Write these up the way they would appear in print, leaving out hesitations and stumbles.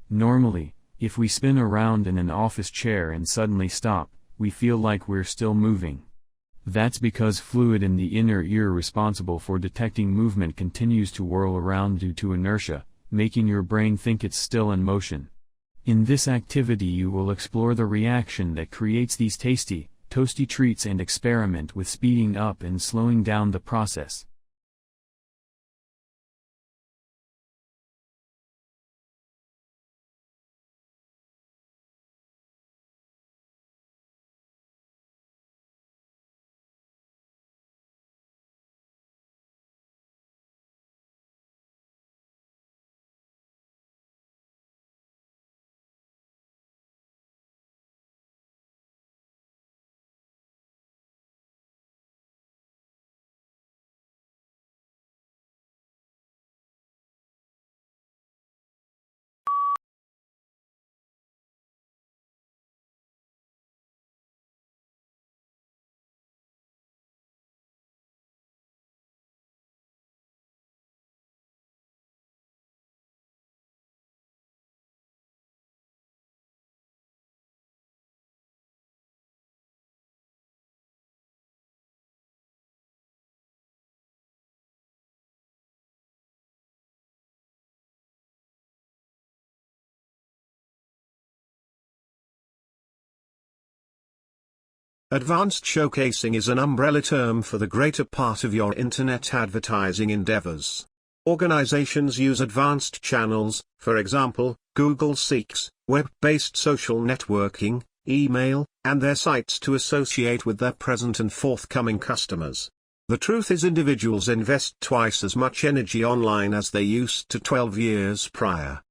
Normally, if we spin around in an office chair and suddenly stop, we feel like we're still moving. That's because fluid in the inner ear responsible for detecting movement continues to whirl around due to inertia, making your brain think it's still in motion. In this activity you will explore the reaction that creates these tasty, toasty treats and experiment with speeding up and slowing down the process. Advanced showcasing is an umbrella term for the greater part of your internet advertising endeavors. Organizations use advanced channels, for example, Google seeks web-based social networking, email, and their sites to associate with their present and forthcoming customers. The truth is individuals invest twice as much energy online as they used to 12 years prior.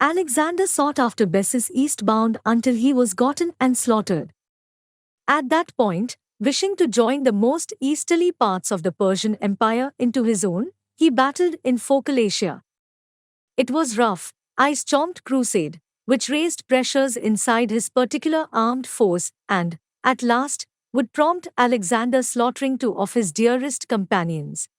Alexander sought after Bessus eastbound until he was gotten and slaughtered. At that point, wishing to join the most easterly parts of the Persian Empire into his own, he battled in Focal Asia. It was rough, ice-chomped crusade, which raised pressures inside his particular armed force and, at last, would prompt Alexander slaughtering two of his dearest companions.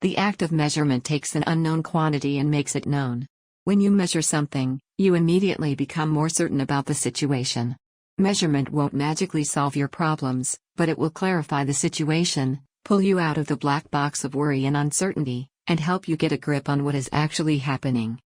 The act of measurement takes an unknown quantity and makes it known. When you measure something, you immediately become more certain about the situation. Measurement won't magically solve your problems, but it will clarify the situation, pull you out of the black box of worry and uncertainty, and help you get a grip on what is actually happening.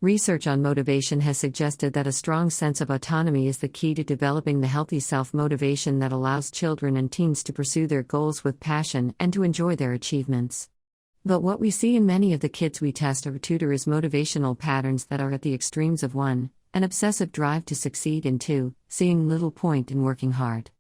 Research on motivation has suggested that a strong sense of autonomy is the key to developing the healthy self-motivation that allows children and teens to pursue their goals with passion and to enjoy their achievements. But what we see in many of the kids we test or tutor is motivational patterns that are at the extremes of 1, an obsessive drive to succeed, and 2, seeing little point in working hard.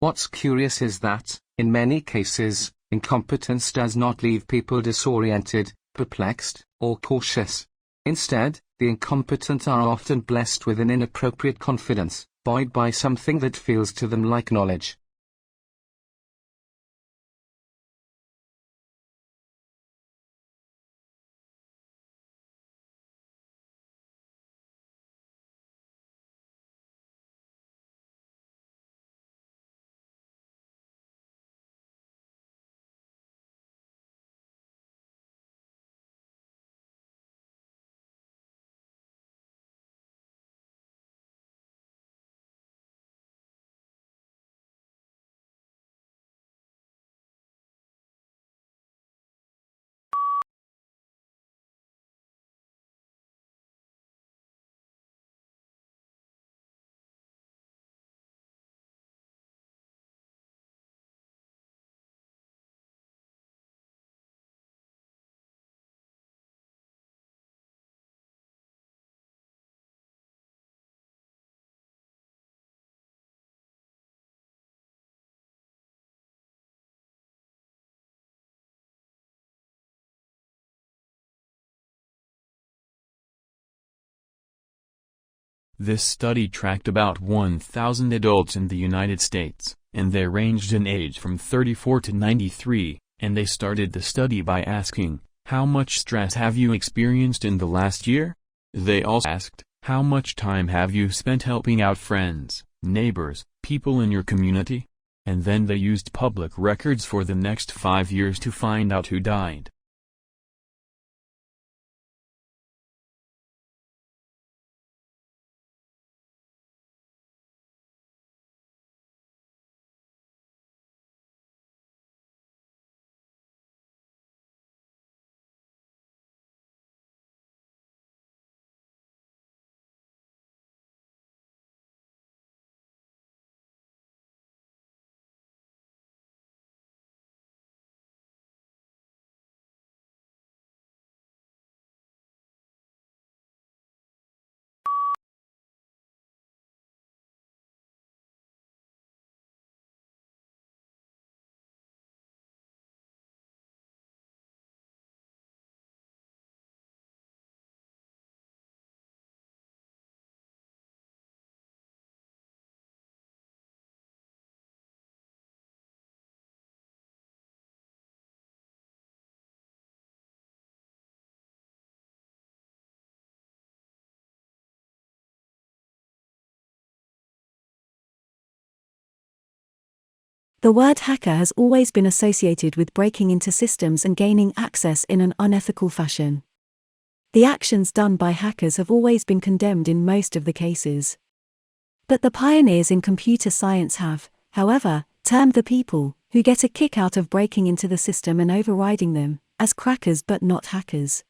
What's curious is that, in many cases, incompetence does not leave people disoriented, perplexed, or cautious. Instead, the incompetent are often blessed with an inappropriate confidence, buoyed by something that feels to them like knowledge. This study tracked about 1,000 adults in the United States, and they ranged in age from 34 to 93, and they started the study by asking, "How much stress have you experienced in the last year?" They also asked, "How much time have you spent helping out friends, neighbors, people in your community?" And then they used public records for the next 5 years to find out who died. The word hacker has always been associated with breaking into systems and gaining access in an unethical fashion. The actions done by hackers have always been condemned in most of the cases. But the pioneers in computer science have, however, termed the people who get a kick out of breaking into the system and overriding them as crackers but not hackers.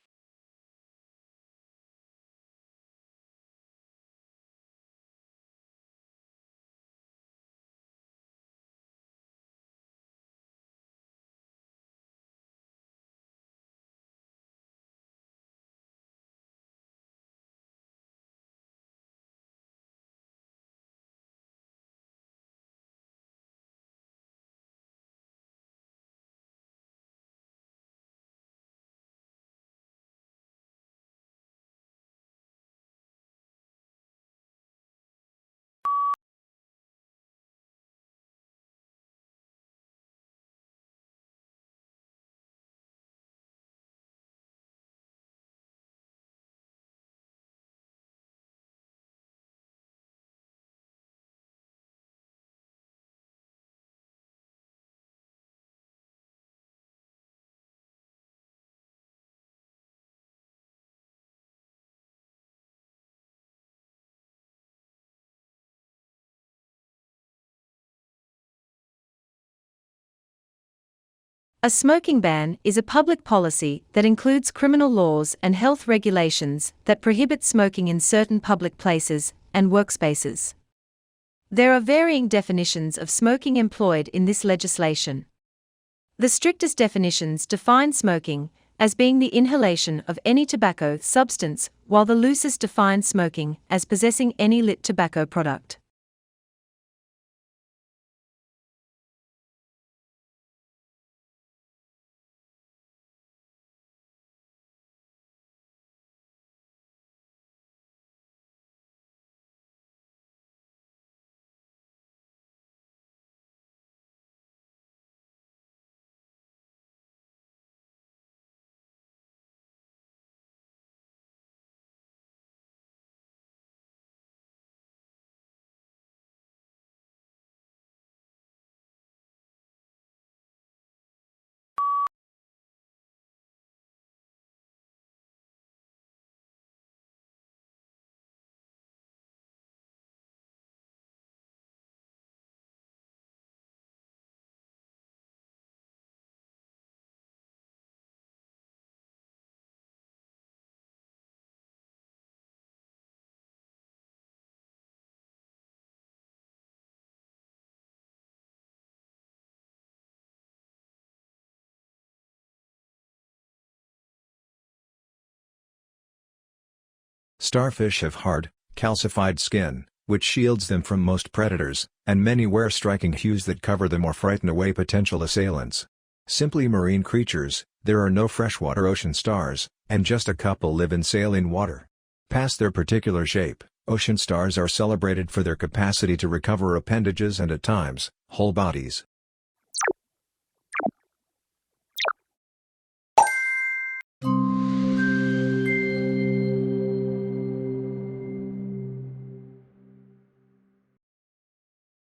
A smoking ban is a public policy that includes criminal laws and health regulations that prohibit smoking in certain public places and workspaces. There are varying definitions of smoking employed in this legislation. The strictest definitions define smoking as being the inhalation of any tobacco substance, while the loosest define smoking as possessing any lit tobacco product. Starfish have hard, calcified skin, which shields them from most predators, and many wear striking hues that cover them or frighten away potential assailants. Simply marine creatures, there are no freshwater ocean stars, and just a couple live in saline water. Past their particular shape, ocean stars are celebrated for their capacity to recover appendages and at times, whole bodies.